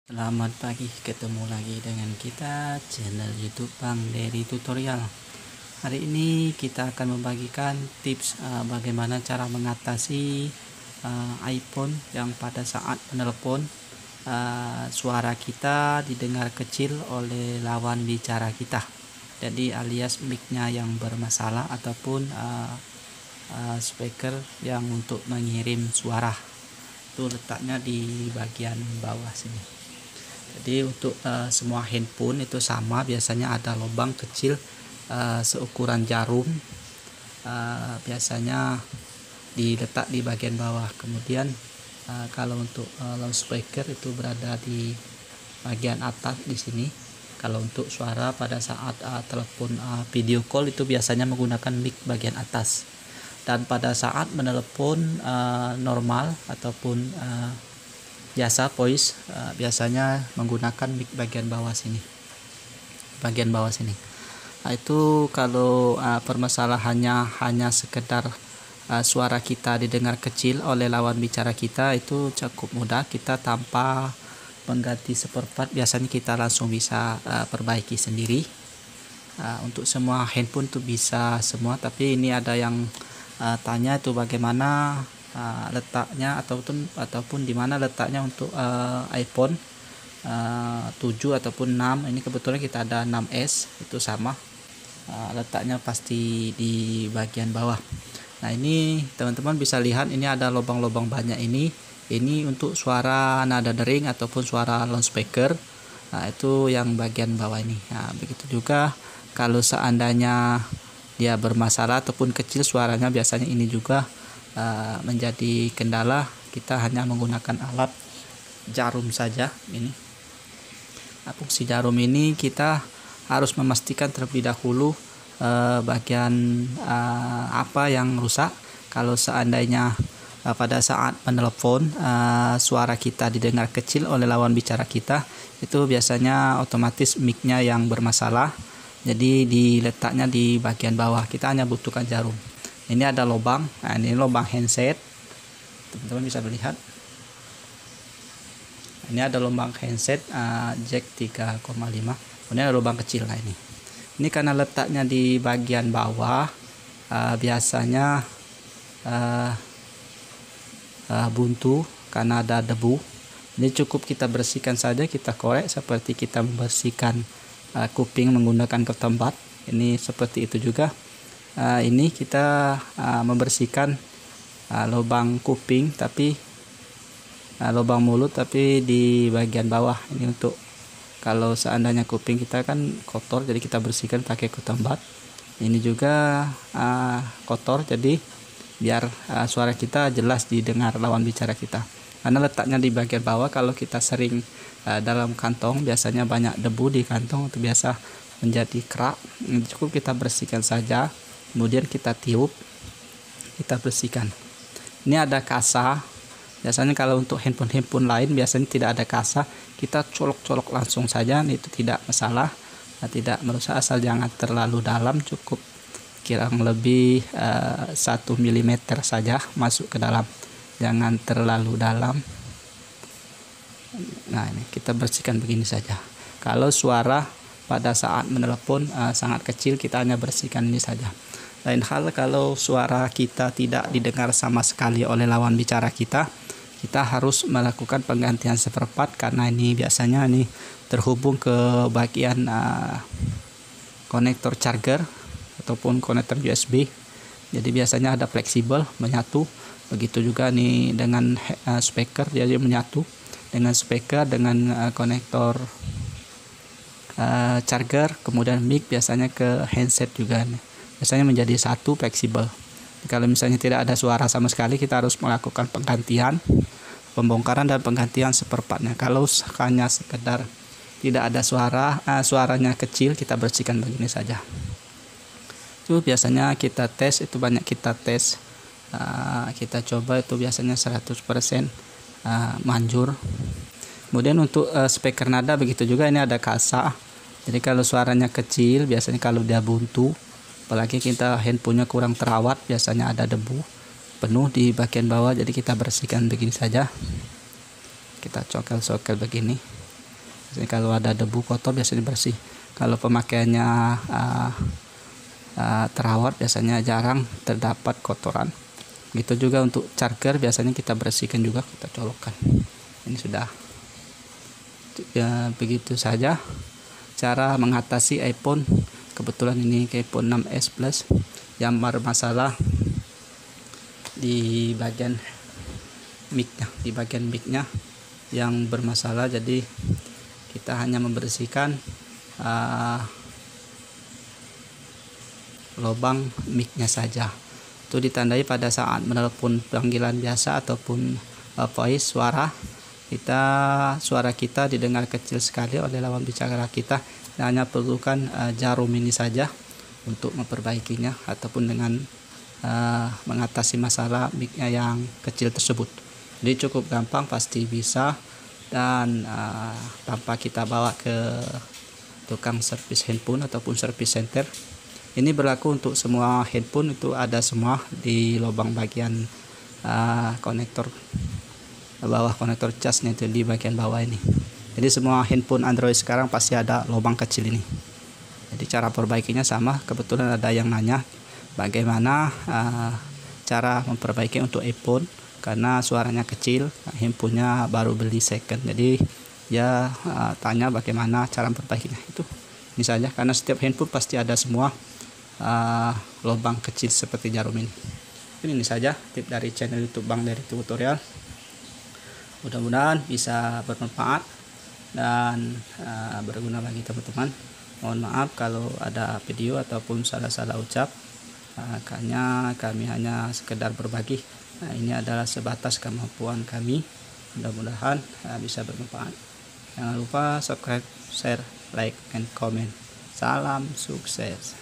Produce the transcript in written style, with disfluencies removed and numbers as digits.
Selamat pagi, ketemu lagi dengan kita channel YouTube Bang Dery Tutorial. Hari ini kita akan membagikan tips bagaimana cara mengatasi iPhone yang pada saat menelpon suara kita didengar kecil oleh lawan bicara kita. Jadi alias mic-nya yang bermasalah ataupun speaker yang untuk mengirim suara. Itu letaknya di bagian bawah sini. Jadi untuk semua handphone itu sama, biasanya ada lubang kecil seukuran jarum, biasanya diletak di bagian bawah. Kemudian kalau untuk loudspeaker itu berada di bagian atas di sini. Kalau untuk suara pada saat telepon video call itu biasanya menggunakan mic bagian atas. Dan pada saat menelepon normal ataupun biasa voice, biasanya menggunakan mic bagian bawah sini. Nah, itu kalau permasalahannya hanya sekedar suara kita didengar kecil oleh lawan bicara kita, itu cukup mudah. Kita tanpa mengganti spare part biasanya kita langsung bisa perbaiki sendiri. Untuk semua handphone tuh bisa semua, tapi ini ada yang tanya itu bagaimana letaknya ataupun di mana letaknya untuk iPhone 7 ataupun 6. Ini kebetulan kita ada 6s, itu sama letaknya pasti di bagian bawah. Nah, ini teman-teman bisa lihat ini ada lubang-lubang banyak ini untuk suara nada dering ataupun suara loudspeaker. Nah, itu yang bagian bawah ini. Nah, begitu juga kalau seandainya dia bermasalah ataupun kecil suaranya, biasanya ini juga menjadi kendala. Kita hanya menggunakan alat jarum saja. Ini fungsi jarum ini kita harus memastikan terlebih dahulu bagian apa yang rusak. Kalau seandainya pada saat menelepon suara kita didengar kecil oleh lawan bicara kita, itu biasanya otomatis mic-nya yang bermasalah. Jadi diletaknya di bagian bawah. Kita hanya butuhkan jarum. Ini ada lubang. Nah, ini lubang handset. Teman-teman bisa melihat. Ini ada lubang handset jack 3,5. Kemudian ada lubang kecil lah ini. Ini karena letaknya di bagian bawah, biasanya buntu karena ada debu. Ini cukup kita bersihkan saja, kita korek seperti kita membersihkan kuping menggunakan cotton bud. Ini seperti itu juga. Ini kita membersihkan lubang kuping, tapi lubang mulut tapi di bagian bawah. Ini untuk kalau seandainya kuping kita kan kotor, jadi kita bersihkan pakai cotton bud. Ini juga kotor, jadi biar suara kita jelas didengar lawan bicara kita. Karena letaknya di bagian bawah, kalau kita sering dalam kantong, biasanya banyak debu di kantong, itu biasa menjadi kerak. Cukup kita bersihkan saja, kemudian kita tiup, kita bersihkan. Ini ada kasa. Biasanya kalau untuk handphone lain biasanya tidak ada kasa, kita colok-colok langsung saja, itu tidak masalah, tidak merusak, asal jangan terlalu dalam, cukup kurang lebih 1 mm saja masuk ke dalam, jangan terlalu dalam. Nah, ini kita bersihkan begini saja. Kalau suara pada saat menelepon sangat kecil, kita hanya bersihkan ini saja. Lain hal kalau suara kita tidak didengar sama sekali oleh lawan bicara kita, kita harus melakukan penggantian spare part, karena ini biasanya ini terhubung ke bagian konektor charger ataupun konektor USB. Jadi biasanya ada fleksibel menyatu. Begitu juga nih dengan speaker, jadi menyatu dengan speaker dengan konektor charger, kemudian mic biasanya ke handset juga nih. Biasanya menjadi satu fleksibel. Kalau misalnya tidak ada suara sama sekali, kita harus melakukan pembongkaran dan penggantian spare partnya. Kalau hanya sekedar tidak ada suara, suaranya kecil, kita bersihkan begini saja. Itu biasanya kita tes, itu banyak kita tes, kita coba, itu biasanya 100% manjur. Kemudian untuk speaker nada begitu juga, ini ada kasa. Jadi kalau suaranya kecil, biasanya kalau dia buntu, apalagi kita handphonenya kurang terawat, biasanya ada debu penuh di bagian bawah. Jadi kita bersihkan begini saja, kita cokel-cokel begini. Jadi kalau ada debu kotor biasanya bersih. Kalau pemakaiannya terawat biasanya jarang terdapat kotoran. Gitu juga untuk charger biasanya kita bersihkan juga, kita colokkan. Ini sudah ya, begitu saja cara mengatasi iPhone. Kebetulan ini iPhone 6s Plus yang bermasalah di bagian mic-nya yang bermasalah. Jadi kita hanya membersihkan lubang mic-nya saja. Itu ditandai pada saat menelepon panggilan biasa ataupun voice suara kita didengar kecil sekali oleh lawan bicara kita. Hanya perlukan jarum ini saja untuk memperbaikinya ataupun dengan mengatasi masalah mic-nya yang kecil tersebut. Jadi cukup gampang, pasti bisa, dan tanpa kita bawa ke tukang servis handphone ataupun service center. Ini berlaku untuk semua handphone, itu ada semua di lubang bagian konektor bawah, konektor casnya itu di bagian bawah ini. Jadi semua handphone Android sekarang pasti ada lubang kecil ini. Jadi cara perbaikinya sama. Kebetulan ada yang nanya bagaimana cara memperbaiki untuk iPhone karena suaranya kecil, handphonenya baru beli second. Jadi ya tanya bagaimana cara memperbaikinya. Itu ini saja, karena setiap handphone pasti ada semua lubang kecil seperti jarum ini. Ini saja tip dari channel YouTube Bang Dery Tutorial. Mudah-mudahan bisa bermanfaat dan berguna bagi teman-teman. Mohon maaf kalau ada video ataupun salah-salah ucap, karena kami hanya sekedar berbagi. Ini adalah sebatas kemampuan kami. Mudah-mudahan bisa bermanfaat. Jangan lupa subscribe, share, like, and comment. Salam sukses.